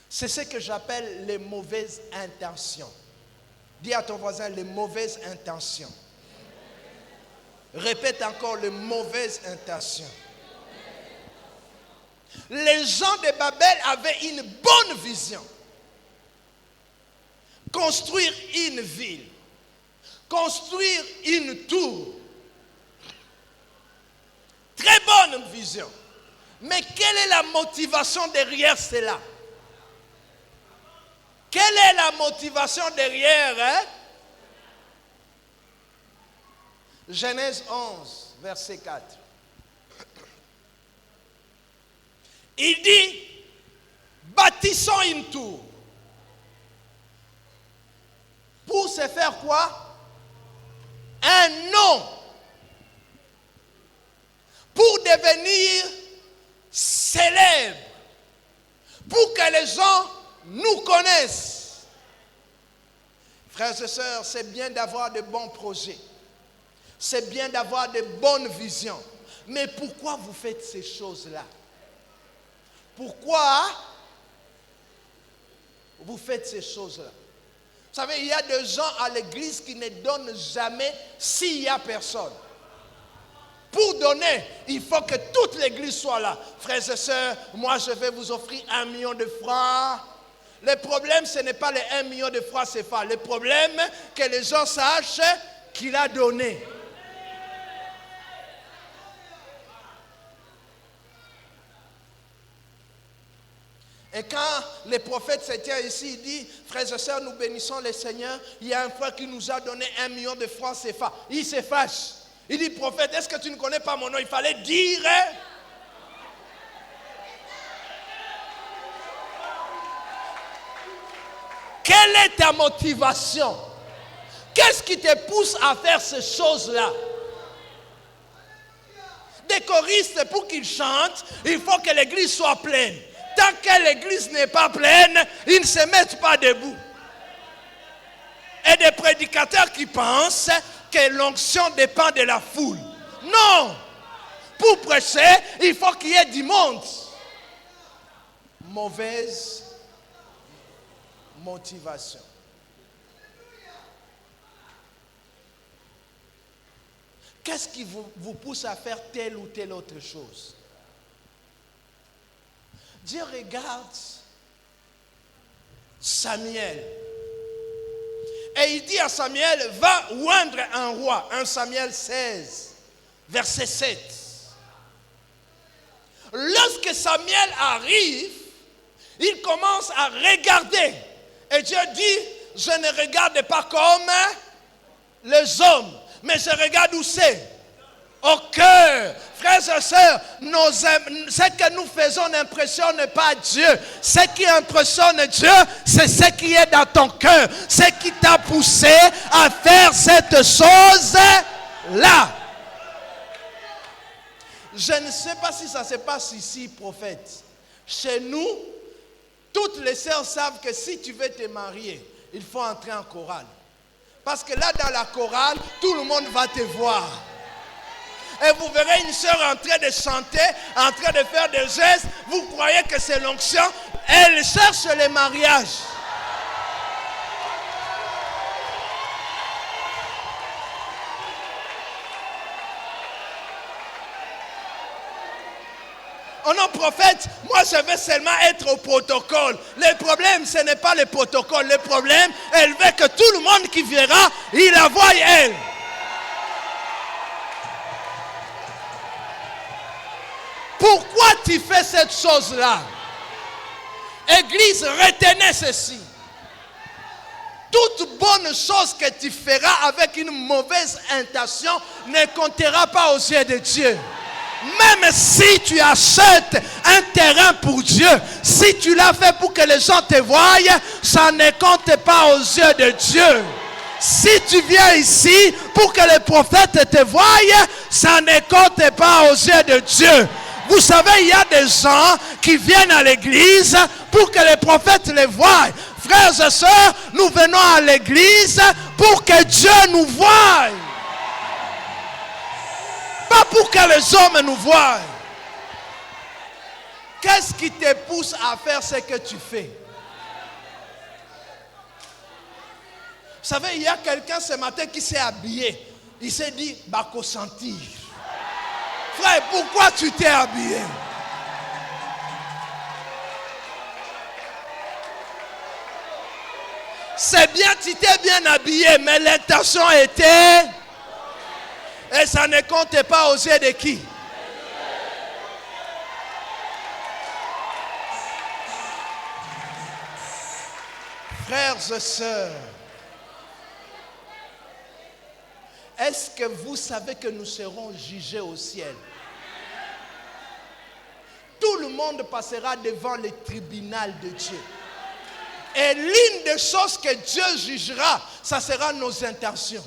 C'est ce que j'appelle les mauvaises intentions. Dis à ton voisin, les mauvaises intentions. Répète encore, les mauvaises intentions. Les gens de Babel avaient une bonne vision. Construire une ville, construire une tour. Très bonne vision. Mais quelle est la motivation derrière cela? Quelle est la motivation derrière? Genèse 11, verset 4. Il dit, bâtissons une tour. Pour se faire quoi? Un nom. Pour devenir célèbre. Pour que les gens nous connaissent. Frères et sœurs, c'est bien d'avoir de bons projets. C'est bien d'avoir de bonnes visions. Mais pourquoi vous faites ces choses-là? Pourquoi vous faites ces choses-là? Vous savez, il y a des gens à l'église qui ne donnent jamais s'il n'y a personne. Pour donner, il faut que toute l'église soit là. Frères et sœurs, moi je vais vous offrir 1 million de francs. Le problème, ce n'est pas les 1 million de francs CFA. Le problème, que les gens sachent qu'il a donné. Et quand le prophète se tient ici, il dit, frères et sœurs, nous bénissons le Seigneur. Il y a un frère qui nous a donné 1 million de francs CFA. Il se fâche. Il dit, prophète, est-ce que tu ne connais pas mon nom? Il fallait dire. Quelle est ta motivation? Qu'est-ce qui te pousse à faire ces choses-là? Des choristes, pour qu'ils chantent, il faut que l'église soit pleine. Tant que l'église n'est pas pleine, ils ne se mettent pas debout. Et des prédicateurs qui pensent que l'onction dépend de la foule. Non! Pour prêcher, il faut qu'il y ait du monde. Mauvaise motivation. Qu'est-ce qui vous pousse à faire telle ou telle autre chose? Dieu regarde Samuel. Et il dit à Samuel, va oindre un roi. 1 Samuel 16, verset 7. Lorsque Samuel arrive, il commence à regarder. Et Dieu dit, je ne regarde pas comme les hommes, mais je regarde où c'est. Au cœur. Frères et sœurs, ce que nous faisons n'impressionne pas Dieu. Ce qui impressionne Dieu, c'est ce qui est dans ton cœur. Ce qui t'a poussé à faire cette chose-là. Je ne sais pas si ça se passe ici, prophète. Chez nous, toutes les sœurs savent que si tu veux te marier, il faut entrer en chorale. Parce que là, dans la chorale, tout le monde va te voir. Et vous verrez une sœur en train de chanter, en train de faire des gestes. Vous croyez que c'est l'onction. Elle cherche le mariage. Oh non, prophète, moi je veux seulement être au protocole. Le problème, ce n'est pas le protocole. Le problème, elle veut que tout le monde qui verra, il la voie elle. Pourquoi tu fais cette chose-là? Église, retenez ceci. Toute bonne chose que tu feras avec une mauvaise intention ne comptera pas aux yeux de Dieu. Même si tu achètes un terrain pour Dieu, si tu l'as fait pour que les gens te voient, ça ne compte pas aux yeux de Dieu. Si tu viens ici pour que les prophètes te voient, ça ne compte pas aux yeux de Dieu. Vous savez, il y a des gens qui viennent à l'église pour que les prophètes les voient. Frères et sœurs, nous venons à l'église pour que Dieu nous voie. Pas pour que les hommes nous voient. Qu'est-ce qui te pousse à faire ce que tu fais? Vous savez, il y a quelqu'un ce matin qui s'est habillé. Il s'est dit, Bako sentir. Frère, pourquoi tu t'es habillé? C'est bien, tu t'es bien habillé, mais l'intention était... Et ça ne comptait pas aux yeux de qui? Frères et sœurs, est-ce que vous savez que nous serons jugés au ciel? Tout le monde passera devant le tribunal de Dieu. Et l'une des choses que Dieu jugera, ça sera nos intentions.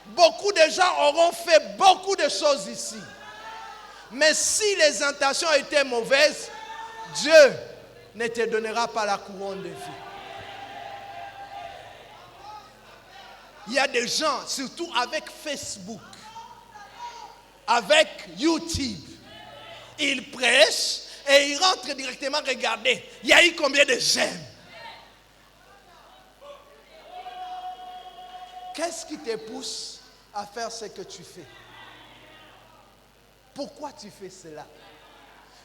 Beaucoup de gens auront fait beaucoup de choses ici. Mais si les intentions étaient mauvaises, Dieu ne te donnera pas la couronne de vie. Il y a des gens, surtout avec Facebook, avec YouTube, ils prêchent et ils rentrent directement regarder. Il y a eu combien de j'aime? Qu'est-ce qui te pousse à faire ce que tu fais? Pourquoi tu fais cela?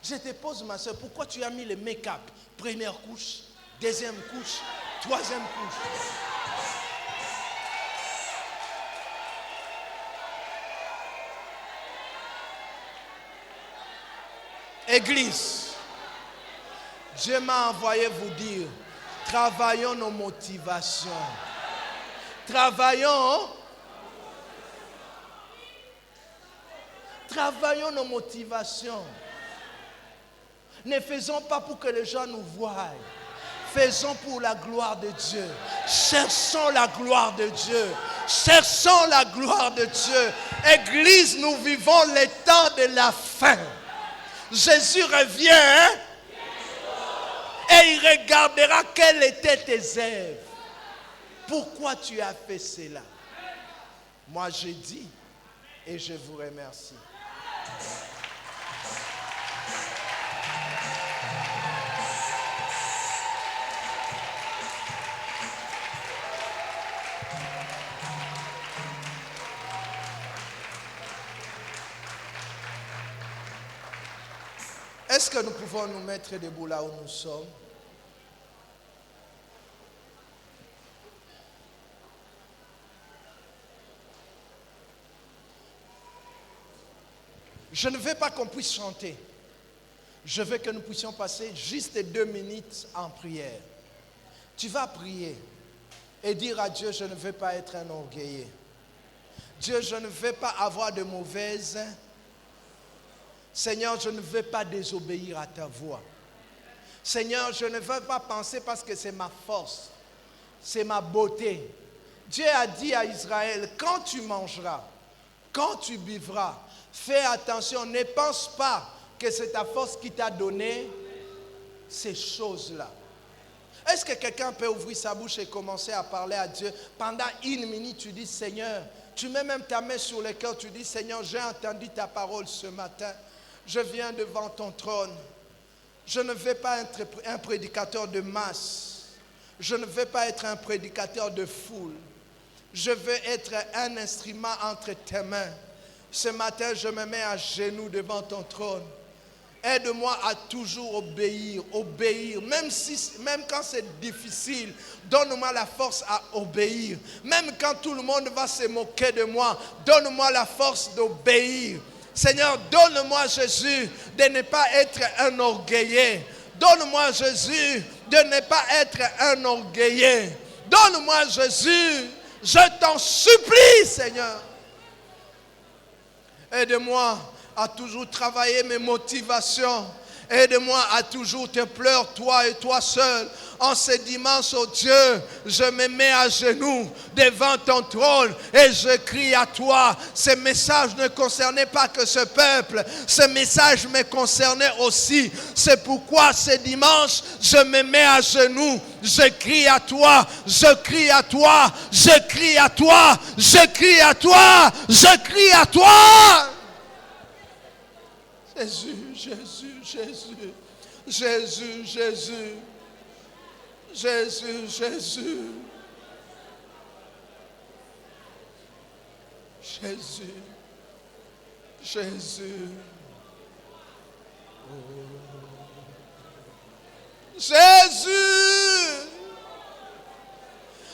Je te pose, ma soeur, pourquoi tu as mis le make-up? Première couche, deuxième couche, troisième couche. Église, Dieu m'a envoyé vous dire, travaillons nos motivations. Travaillons nos motivations. Ne faisons pas pour que les gens nous voient. Faisons pour la gloire de Dieu. Cherchons la gloire de Dieu. Cherchons la gloire de Dieu. Église, nous vivons les temps de la fin. Jésus revient et il regardera quelles étaient tes œuvres. Pourquoi tu as fait cela? Moi, je dis et je vous remercie. Est-ce que nous pouvons nous mettre debout là où nous sommes? Je ne veux pas qu'on puisse chanter. Je veux que nous puissions passer juste 2 minutes en prière. Tu vas prier et dire à Dieu, je ne veux pas être un orgueilleux. Dieu, je ne veux pas avoir de mauvaises. Seigneur, je ne veux pas désobéir à ta voix. Seigneur, je ne veux pas penser parce que c'est ma force, c'est ma beauté. Dieu a dit à Israël, quand tu mangeras, quand tu buvras, fais attention, ne pense pas que c'est ta force qui t'a donné ces choses-là. Est-ce que quelqu'un peut ouvrir sa bouche et commencer à parler à Dieu? Pendant 1 minute, tu dis, Seigneur, tu mets même ta main sur le cœur, tu dis, Seigneur, j'ai entendu ta parole ce matin. Je viens devant ton trône. Je ne vais pas être un prédicateur de masse. Je ne vais pas être un prédicateur de foule. Je veux être un instrument entre tes mains. Ce matin, je me mets à genoux devant ton trône. Aide-moi à toujours obéir, même quand c'est difficile, donne-moi la force à obéir. Même quand tout le monde va se moquer de moi, donne-moi la force d'obéir. Seigneur, donne-moi, Jésus, de ne pas être un orgueilleux. Donne-moi, Jésus, de ne pas être un orgueilleux. Donne-moi, Jésus, je t'en supplie, Seigneur. Aide-moi à toujours travailler mes motivations. Aide-moi à toujours te pleurer, toi et toi seul. En ce dimanche, oh Dieu, je me mets à genoux devant ton trône et je crie à toi. Ce message ne concernait pas que ce peuple, ce message me concernait aussi. C'est pourquoi ce dimanche, je me mets à genoux, je crie à toi, je crie à toi, je crie à toi, je crie à toi, je crie à toi. Jésus, Jésus, Jésus, Jésus, Jésus, Jésus, Jésus. Jésus. Jésus. Jésus.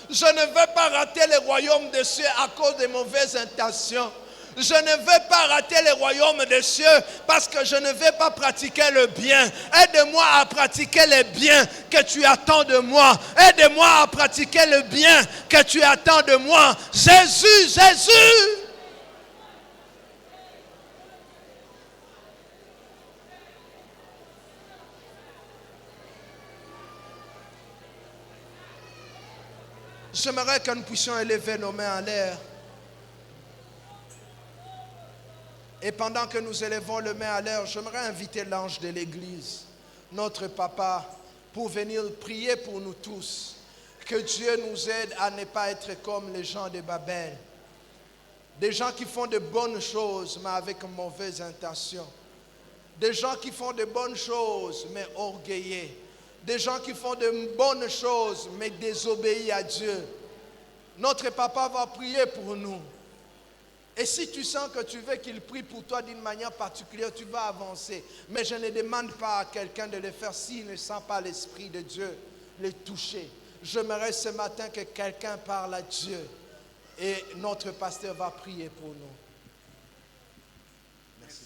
Je ne veux pas rater le royaume des cieux à cause de mauvaises intentions. Je ne veux pas rater le royaume des cieux parce que je ne vais pas pratiquer le bien. Aide-moi à pratiquer le bien que tu attends de moi. Aide-moi à pratiquer le bien que tu attends de moi. Jésus, Jésus. J'aimerais que nous puissions élever nos mains en l'air. Et pendant que nous élevons les mains en l'air, j'aimerais inviter l'ange de l'église, notre papa, pour venir prier pour nous tous. Que Dieu nous aide à ne pas être comme les gens de Babel. Des gens qui font de bonnes choses, mais avec mauvaises intentions. Des gens qui font de bonnes choses, mais orgueillés. Des gens qui font de bonnes choses, mais désobéis à Dieu. Notre papa va prier pour nous. Et si tu sens que tu veux qu'il prie pour toi d'une manière particulière, tu vas avancer. Mais je ne demande pas à quelqu'un de le faire s'il ne sent pas l'Esprit de Dieu le toucher. J'aimerais ce matin que quelqu'un parle à Dieu. Et notre pasteur va prier pour nous. Merci.